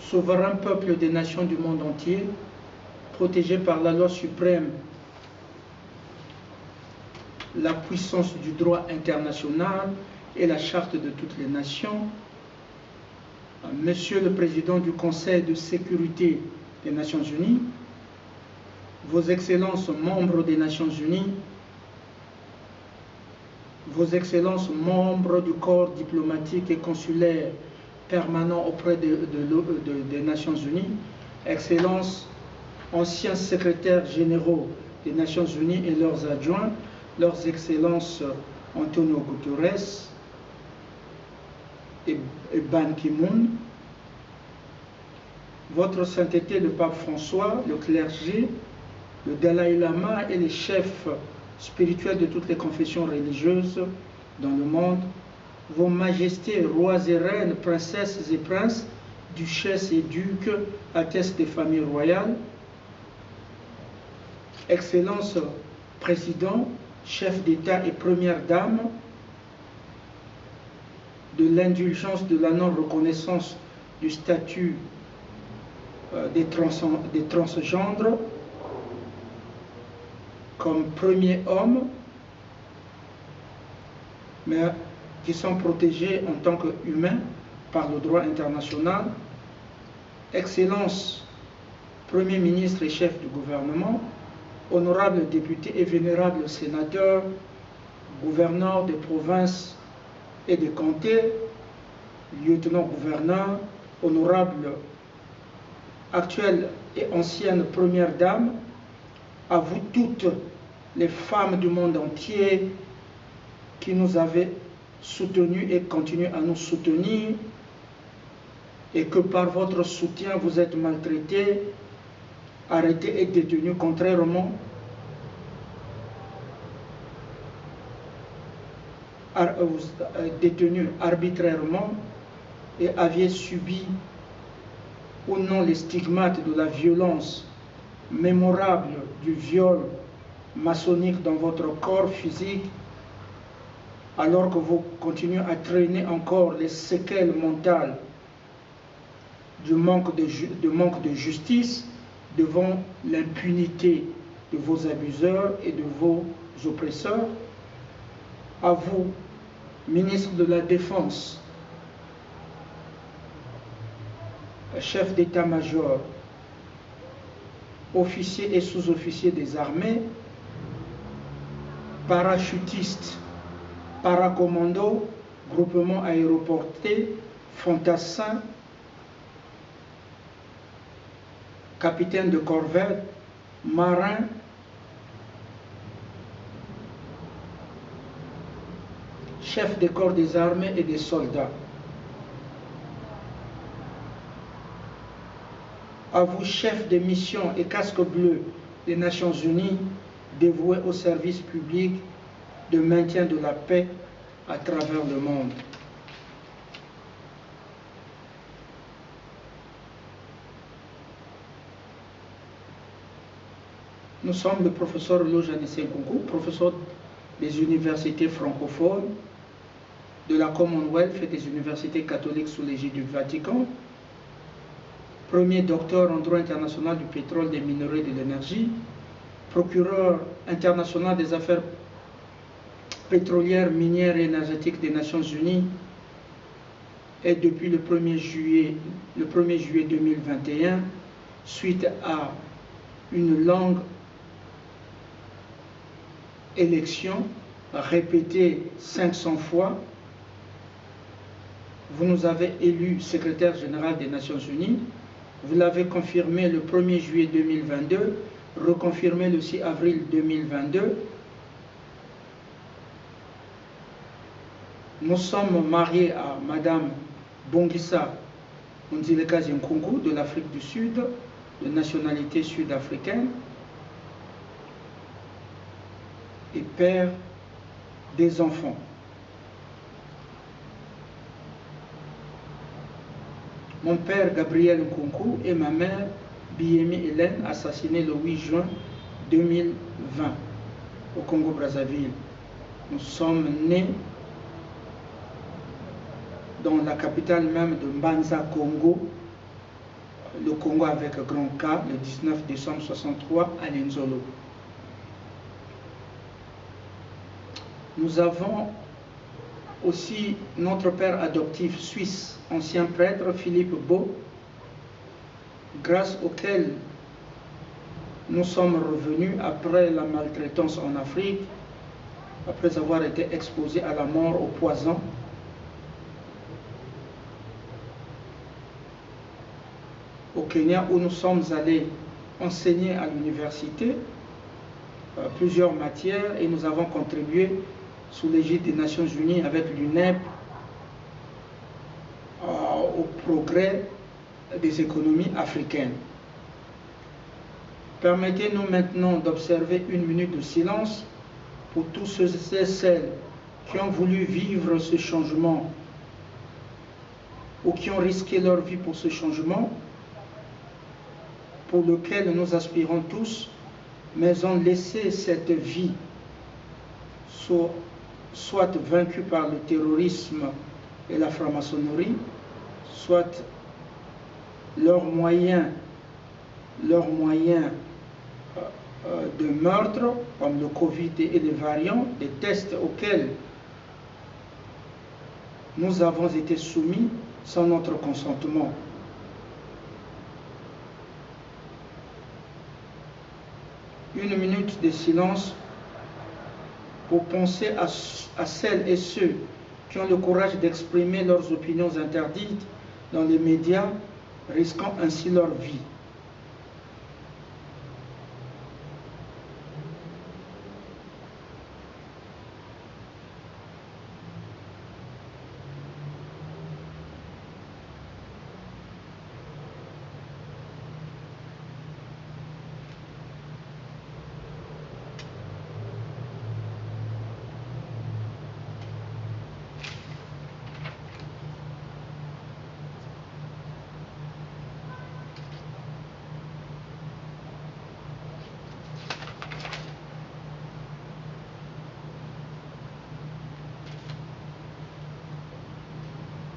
Souverain peuple des nations du monde entier, protégé par la loi suprême, la puissance du droit international et la charte de toutes les nations, Monsieur le Président du Conseil de sécurité des Nations Unies, Vos Excellences membres des Nations Unies, Vos Excellences membres du corps diplomatique et consulaire permanent auprès des Nations Unies, Excellences, anciens secrétaires généraux des Nations Unies et leurs adjoints, leurs Excellences Antonio Guterres et Ban Ki-moon, Votre Sainteté le Pape François, le clergé, le Dalai Lama et les chefs spirituels de toutes les confessions religieuses dans le monde, Vos Majestés, rois et reines, princesses et princes, duchesses et ducs, altesses des familles royales, Excellences, présidents, chefs d'État et premières dames, de l'indulgence de la non-reconnaissance du statut des transgendres comme premiers hommes, mais qui sont protégés en tant qu'humains par le droit international, Excellences, Premier ministre et chef du gouvernement, honorables députés et vénérables sénateurs, gouverneurs des provinces et des comtés, lieutenants-gouverneurs, honorables actuelles et anciennes premières dames, à vous toutes les femmes du monde entier qui nous avez soutenus et continuent à nous soutenir, et que par votre soutien vous êtes maltraités, arrêtés et détenus détenus arbitrairement et aviez subi ou non les stigmates de la violence mémorable du viol maçonnique dans votre corps physique, alors que vous continuez à traîner encore les séquelles mentales du manque de justice devant l'impunité de vos abuseurs et de vos oppresseurs. À vous, ministre de la Défense, chef d'état-major, officiers et sous-officiers des armées, parachutistes, paracommandos, groupements aéroportés, fantassins, capitaines de corvette, marins, chefs des corps des armées et des soldats. À vous, chefs des missions et casques bleus des Nations Unies, dévoués au service public de maintien de la paix à travers le monde. Nous sommes le professeur Lojane Senkunku, professeur des universités francophones, de la Commonwealth et des universités catholiques sous l'égide du Vatican, premier docteur en droit international du pétrole, des minerais et de l'énergie, procureur international des affaires pétrolières, minières et énergétiques des Nations Unies, et depuis le 1er juillet 2021, suite à une longue élection répétée 500 fois, vous nous avez élu secrétaire général des Nations Unies. Vous l'avez confirmé le 1er juillet 2022, reconfirmé le 6 avril 2022. Nous sommes mariés à Madame Bongissa Nzileka Nkunku de l'Afrique du Sud, de nationalité sud-africaine, et père des enfants. Mon père Gabriel Nkunku et ma mère Biemi Hélène, assassinés le 8 juin 2020 au Congo-Brazzaville. Nous sommes nés dans la capitale même de Mbanza, Congo, le Congo avec grand K, le 19 décembre 63 à Lenzolo. Nous avons aussi notre père adoptif suisse, ancien prêtre Philippe Beau, grâce auquel nous sommes revenus après la maltraitance en Afrique, après avoir été exposés à la mort au poison. Au Kenya, où nous sommes allés enseigner à l'université plusieurs matières et nous avons contribué sous l'égide des Nations Unies avec l'UNEP au progrès des économies africaines. Permettez-nous maintenant d'observer une minute de silence pour tous ceux et celles qui ont voulu vivre ce changement ou qui ont risqué leur vie pour ce changement, pour lequel nous aspirons tous, mais ont laissé cette vie soit vaincue par le terrorisme et la franc-maçonnerie, soit leurs moyens de meurtre, comme le Covid et les variants, des tests auxquels nous avons été soumis sans notre consentement. Une minute de silence pour penser à celles et ceux qui ont le courage d'exprimer leurs opinions interdites dans les médias, risquant ainsi leur vie.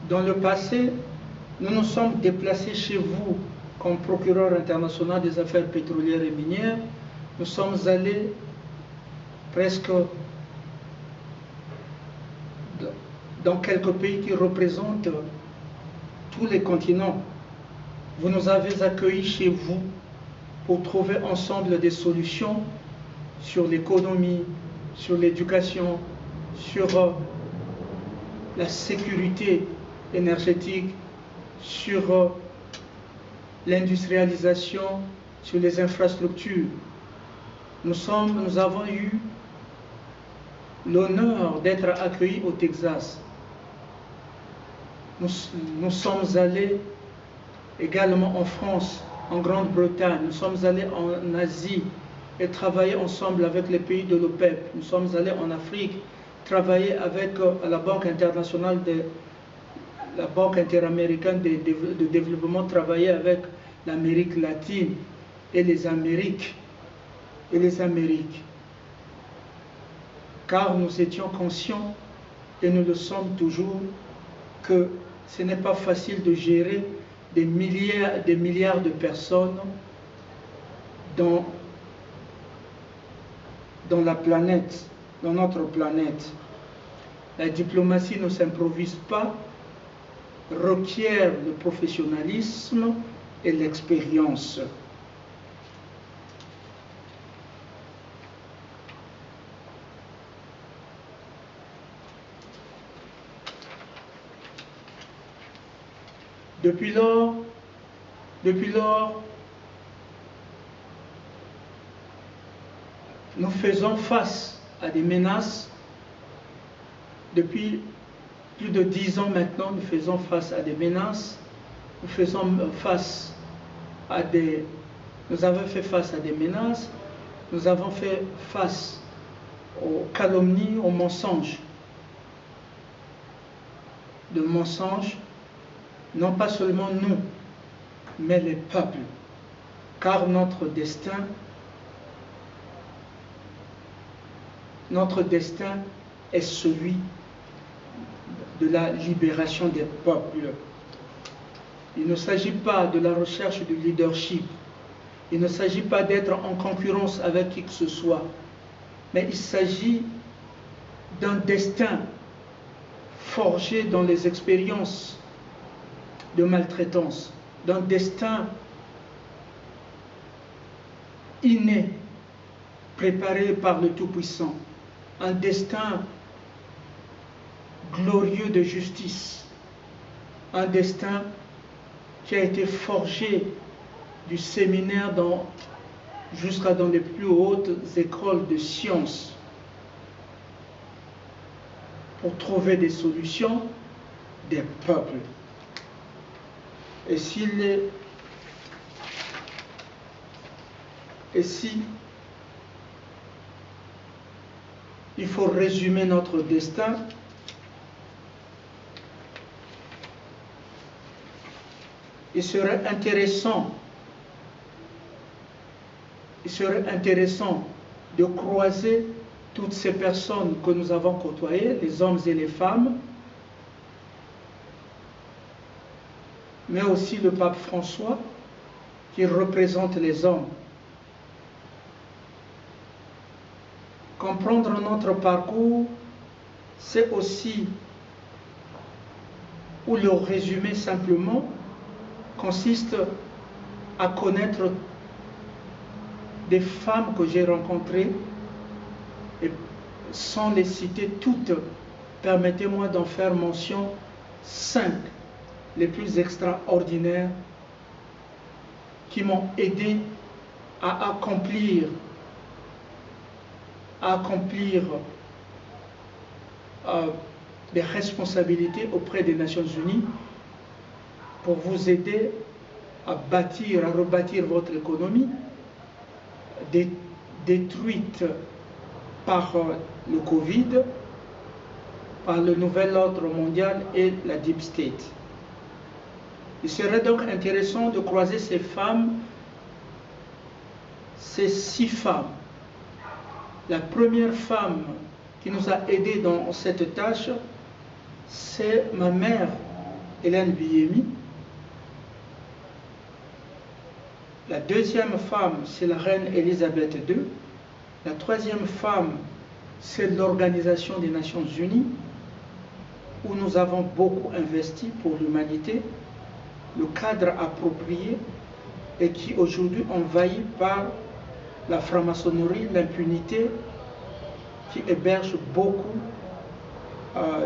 Dans le passé, nous nous sommes déplacés chez vous comme procureur international des affaires pétrolières et minières. Nous sommes allés presque dans quelques pays qui représentent tous les continents. Vous nous avez accueillis chez vous pour trouver ensemble des solutions sur l'économie, sur l'éducation, sur la sécurité énergétique, sur l'industrialisation, sur les infrastructures. Nous avons eu l'honneur d'être accueillis au Texas. Nous sommes allés également en France, en Grande-Bretagne, nous sommes allés en Asie et travaillé ensemble avec les pays de l'OPEP. Nous sommes allés en Afrique, travailler avec la Banque internationale la Banque interaméricaine de développement, travailler avec l'Amérique latine et les Amériques. Car nous étions conscients, et nous le sommes toujours, que ce n'est pas facile de gérer des milliards de personnes dans la planète, dans notre planète. La diplomatie ne s'improvise pas, requiert le professionnalisme et l'expérience. Depuis lors, nous faisons face à des menaces. Depuis plus de 10 ans maintenant, nous faisons face à des menaces. Nous avons fait face à des menaces. Nous avons fait face aux calomnies, aux mensonges. De mensonges. non pas seulement nous, mais les peuples, car notre destin est celui de la libération des peuples. Il ne s'agit pas de la recherche du leadership, il ne s'agit pas d'être en concurrence avec qui que ce soit, mais il s'agit d'un destin forgé dans les expériences de maltraitance, d'un destin inné, préparé par le Tout-Puissant, un destin glorieux de justice, un destin qui a été forgé du séminaire jusqu'à dans les plus hautes écoles de sciences pour trouver des solutions des peuples. Et si il faut résumer notre destin, il serait intéressant de croiser toutes ces personnes que nous avons côtoyées, les hommes et les femmes, mais aussi le pape François, qui représente les hommes. Comprendre notre parcours, c'est aussi, ou le résumer simplement, consiste à connaître des femmes que j'ai rencontrées, et sans les citer toutes, permettez-moi d'en faire mention 5 les plus extraordinaires qui m'ont aidé à accomplir des responsabilités auprès des Nations Unies pour vous aider à rebâtir votre économie détruite par le Covid, par le nouvel ordre mondial et la Deep State. Il serait donc intéressant de croiser ces femmes, ces 6 femmes. La première femme qui nous a aidés dans cette tâche, c'est ma mère, Hélène Biyemi. La deuxième femme, c'est la reine Elisabeth II. La troisième femme, c'est l'Organisation des Nations Unies, où nous avons beaucoup investi pour l'humanité, le cadre approprié, et qui aujourd'hui envahi par la franc-maçonnerie, l'impunité, qui héberge beaucoup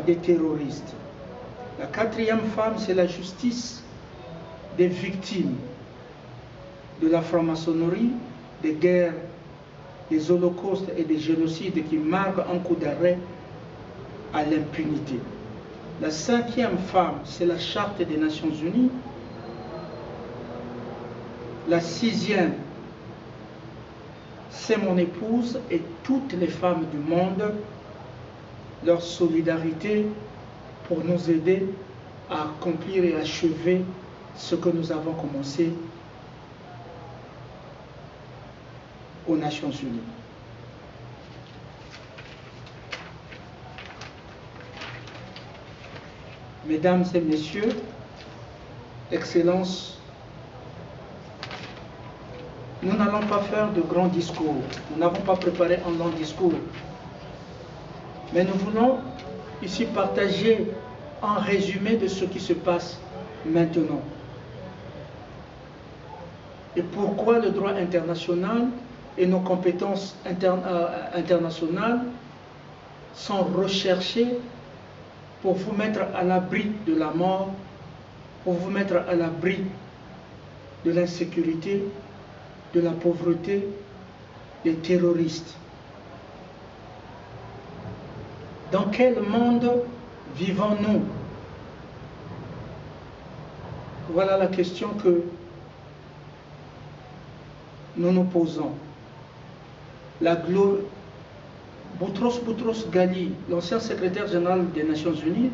des terroristes. La quatrième femme, c'est la justice des victimes de la franc-maçonnerie, des guerres, des holocaustes et des génocides qui marquent un coup d'arrêt à l'impunité. La cinquième femme, c'est la Charte des Nations Unies. La sixième, c'est mon épouse et toutes les femmes du monde, leur solidarité pour nous aider à accomplir et achever ce que nous avons commencé aux Nations Unies. Mesdames et messieurs, Excellences, nous n'allons pas faire de grands discours. Nous n'avons pas préparé un long discours. Mais nous voulons ici partager un résumé de ce qui se passe maintenant. Et pourquoi le droit international et nos compétences internationales sont recherchées pour vous mettre à l'abri de la mort, pour vous mettre à l'abri de l'insécurité, de la pauvreté, des terroristes. Dans quel monde vivons-nous? Voilà la question que nous nous posons. Boutros Ghali, l'ancien secrétaire général des Nations Unies,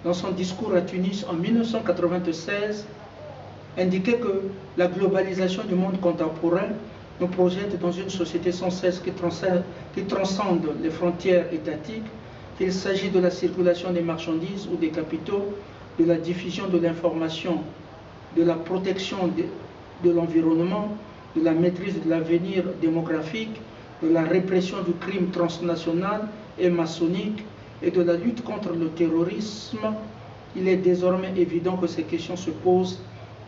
dans son discours à Tunis en 1996, indiquait que la globalisation du monde contemporain nous projette dans une société sans cesse qui transcende les frontières étatiques, qu'il s'agit de la circulation des marchandises ou des capitaux, de la diffusion de l'information, de la protection de l'environnement, de la maîtrise de l'avenir démographique, de la répression du crime transnational et maçonnique et de la lutte contre le terrorisme. Il est désormais évident que ces questions se posent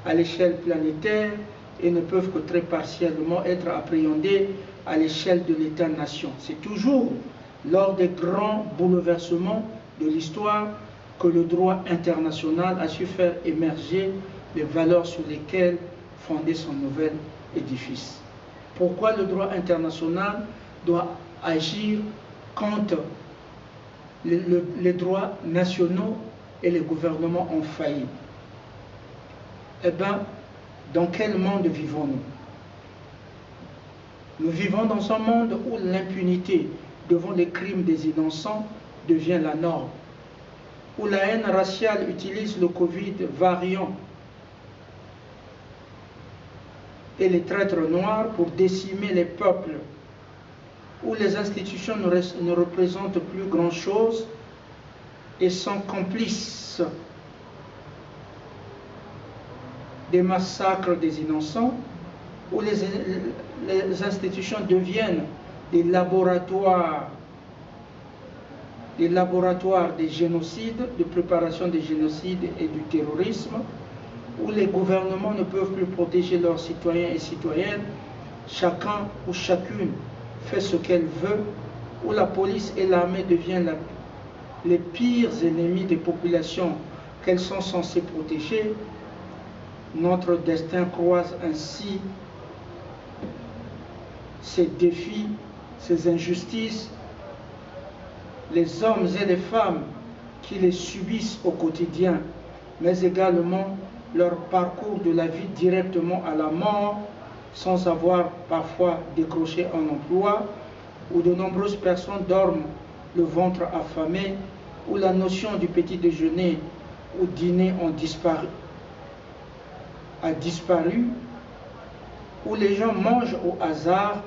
à l'échelle planétaire et ne peuvent que très partiellement être appréhendées à l'échelle de l'État-nation. C'est toujours lors des grands bouleversements de l'histoire que le droit international a su faire émerger les valeurs sur lesquelles fonder son nouvel édifice. Pourquoi le droit international doit agir contre les droits nationaux et les gouvernements ont failli? Eh bien, dans quel monde vivons-nous? Nous vivons dans un monde où l'impunité devant les crimes des innocents devient la norme, où la haine raciale utilise le Covid variant et les traîtres noirs pour décimer les peuples, où les institutions ne représentent plus grand-chose et sont complices des massacres des innocents, où les institutions deviennent des laboratoires des génocides, de préparation des génocides et du terrorisme, où les gouvernements ne peuvent plus protéger leurs citoyens et citoyennes, chacun ou chacune fait ce qu'elle veut, où la police et l'armée deviennent les pires ennemis des populations qu'elles sont censées protéger. Notre destin croise ainsi ces défis, ces injustices, les hommes et les femmes qui les subissent au quotidien, mais également leur parcours de la vie directement à la mort, sans avoir parfois décroché un emploi, où de nombreuses personnes dorment le ventre affamé, où la notion du petit déjeuner ou dîner a disparu, où les gens mangent au hasard,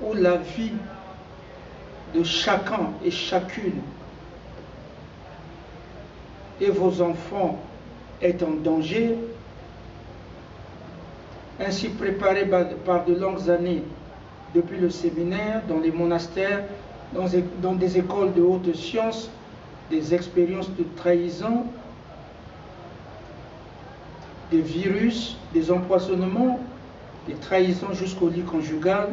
où la vie de chacun et chacune et vos enfants est en danger, ainsi préparés par de longues années depuis le séminaire, dans les monastères, dans des écoles de haute science, des expériences de trahison, des virus, des empoisonnements, des trahisons jusqu'au lit conjugal,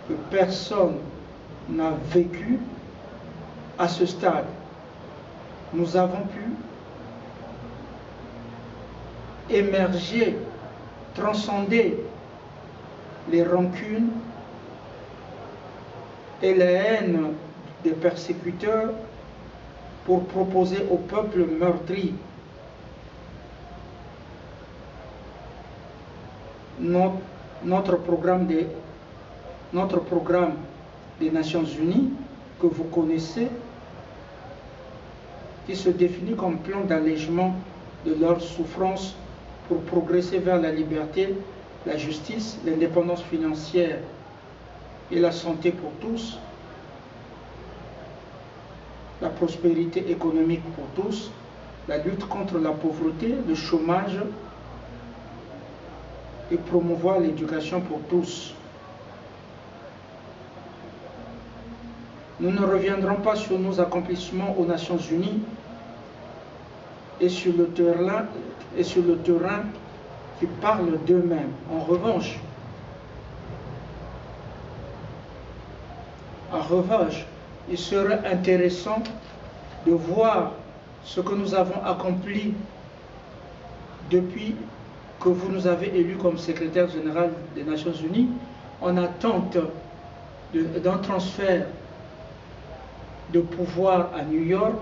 que personne n'a vécu à ce stade. Nous avons pu émerger, transcender les rancunes et la haine des persécuteurs pour proposer au peuple meurtri notre programme des Nations Unies que vous connaissez, qui se définit comme plan d'allègement de leurs souffrances pour progresser vers la liberté, la justice, l'indépendance financière et la santé pour tous, la prospérité économique pour tous, la lutte contre la pauvreté, le chômage et promouvoir l'éducation pour tous. Nous ne reviendrons pas sur nos accomplissements aux Nations Unies et sur le terrain qui parlent d'eux-mêmes. En revanche, il serait intéressant de voir ce que nous avons accompli depuis que vous nous avez élus comme secrétaire général des Nations Unies, en attente d'un transfert de pouvoir à New York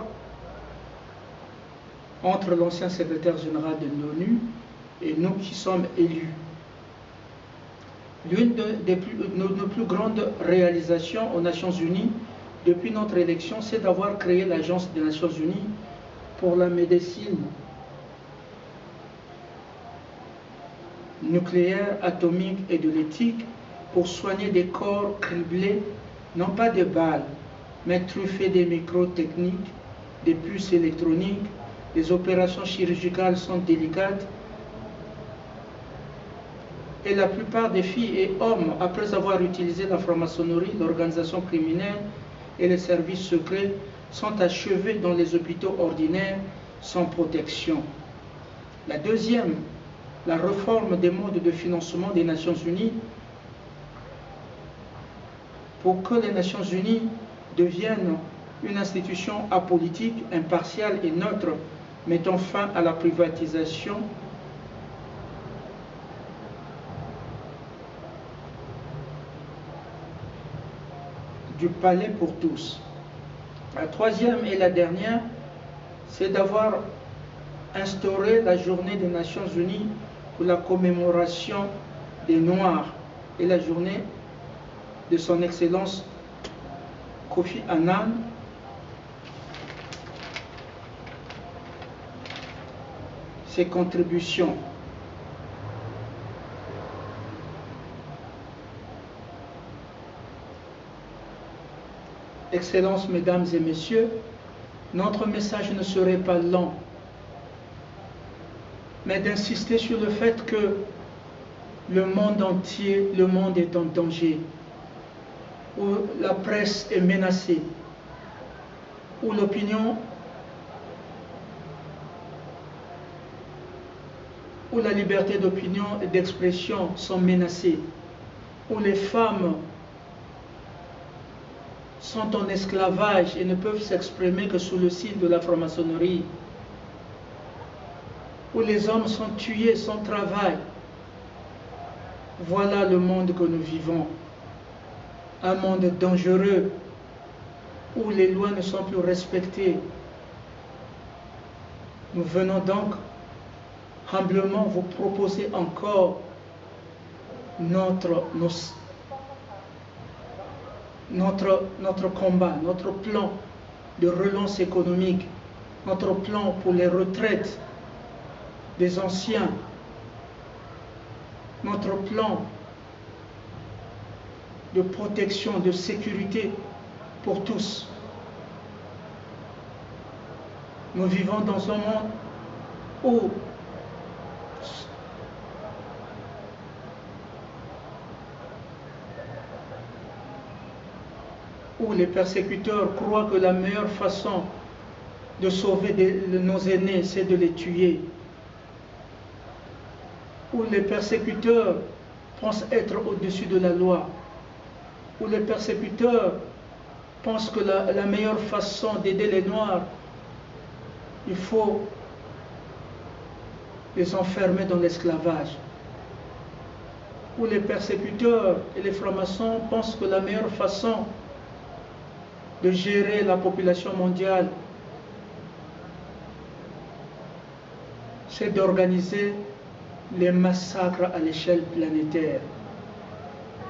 entre l'ancien secrétaire général de l'ONU et nous qui sommes élus. L'une de nos plus grandes réalisations aux Nations Unies depuis notre élection, c'est d'avoir créé l'Agence des Nations Unies pour la médecine nucléaire, atomique et de l'éthique pour soigner des corps criblés, non pas de balles, mais truffés des microtechniques, des puces électroniques. Les opérations chirurgicales sont délicates et la plupart des filles et hommes, après avoir utilisé la franc-maçonnerie, l'organisation criminelle et les services secrets, sont achevés dans les hôpitaux ordinaires sans protection. La deuxième, la réforme des modes de financement des Nations Unies pour que les Nations Unies deviennent une institution apolitique, impartiale et neutre, mettant fin à la privatisation du palais pour tous. La troisième et la dernière, c'est d'avoir instauré la journée des Nations Unies pour la commémoration des Noirs et la journée de son Excellence Kofi Annan, ses contributions. Excellences, Mesdames et Messieurs, notre message ne serait pas lent, mais d'insister sur le fait que le monde entier, le monde est en danger, où la presse est menacée, où l'opinion, où la liberté d'opinion et d'expression sont menacées, où les femmes sont en esclavage et ne peuvent s'exprimer que sous le signe de la franc-maçonnerie, où les hommes sont tués sans travail. Voilà le monde que nous vivons, un monde dangereux, où les lois ne sont plus respectées. Nous venons donc humblement vous proposer encore notre combat, notre plan de relance économique, notre plan pour les retraites des anciens, notre plan de protection, de sécurité pour tous. Nous vivons dans un monde où les persécuteurs croient que la meilleure façon de sauver nos aînés, c'est de les tuer. Où les persécuteurs pensent être au-dessus de la loi. Où les persécuteurs pensent que la meilleure façon d'aider les Noirs, il faut les enfermer dans l'esclavage. Où les persécuteurs et les francs-maçons pensent que la meilleure façon de gérer la population mondiale, c'est d'organiser les massacres à l'échelle planétaire.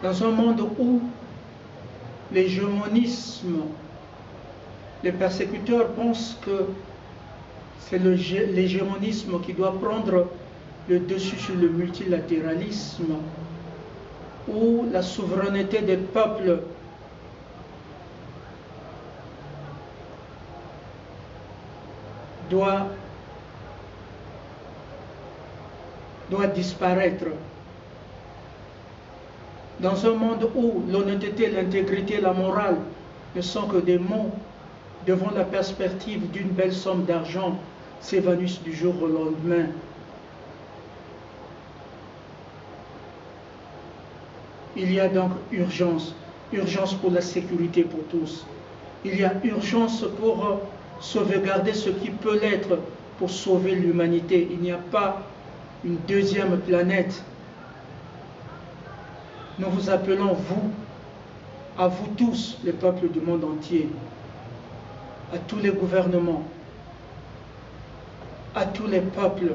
Dans un monde où l'hégémonisme, les persécuteurs pensent que c'est l'hégémonisme qui doit prendre le dessus sur le multilatéralisme, où la souveraineté des peuples doit disparaître. Dans un monde où l'honnêteté, l'intégrité, la morale ne sont que des mots, devant la perspective d'une belle somme d'argent s'évanouissent du jour au lendemain. Il y a donc urgence pour la sécurité pour tous. Il y a urgence pour sauvegarder ce qui peut l'être, pour sauver l'humanité. Il n'y a pas une deuxième planète. Nous vous appelons, à vous tous, les peuples du monde entier, à tous les gouvernements, à tous les peuples,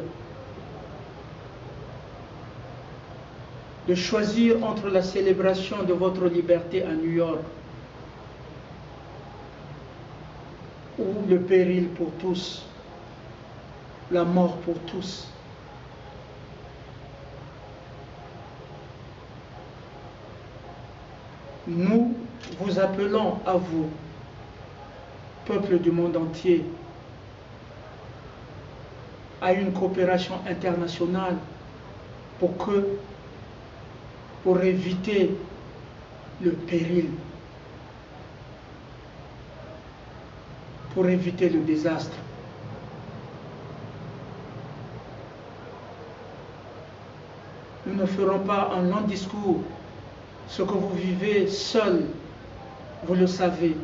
de choisir entre la célébration de votre liberté à New York ou le péril pour tous, la mort pour tous. Nous vous appelons à vous, peuple du monde entier, à une coopération internationale pour éviter le péril, pour éviter le désastre. Nous ne ferons pas un long discours. Ce que vous vivez seul, vous le savez.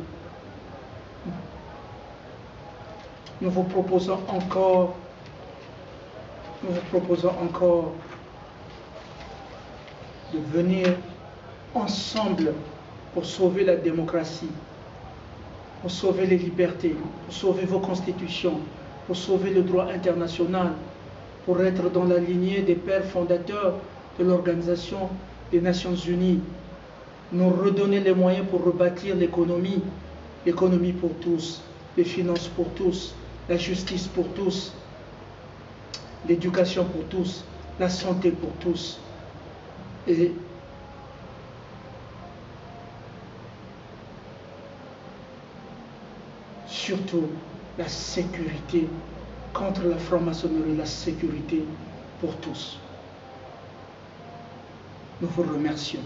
Nous vous proposons encore de venir ensemble pour sauver la démocratie, pour sauver les libertés, pour sauver vos constitutions, pour sauver le droit international, pour être dans la lignée des pères fondateurs de l'Organisation des Nations Unies, nous redonner les moyens pour rebâtir l'économie pour tous, les finances pour tous, la justice pour tous, l'éducation pour tous, la santé pour tous, et surtout la sécurité contre la franc-maçonnerie, la sécurité pour tous. Nous vous remercions.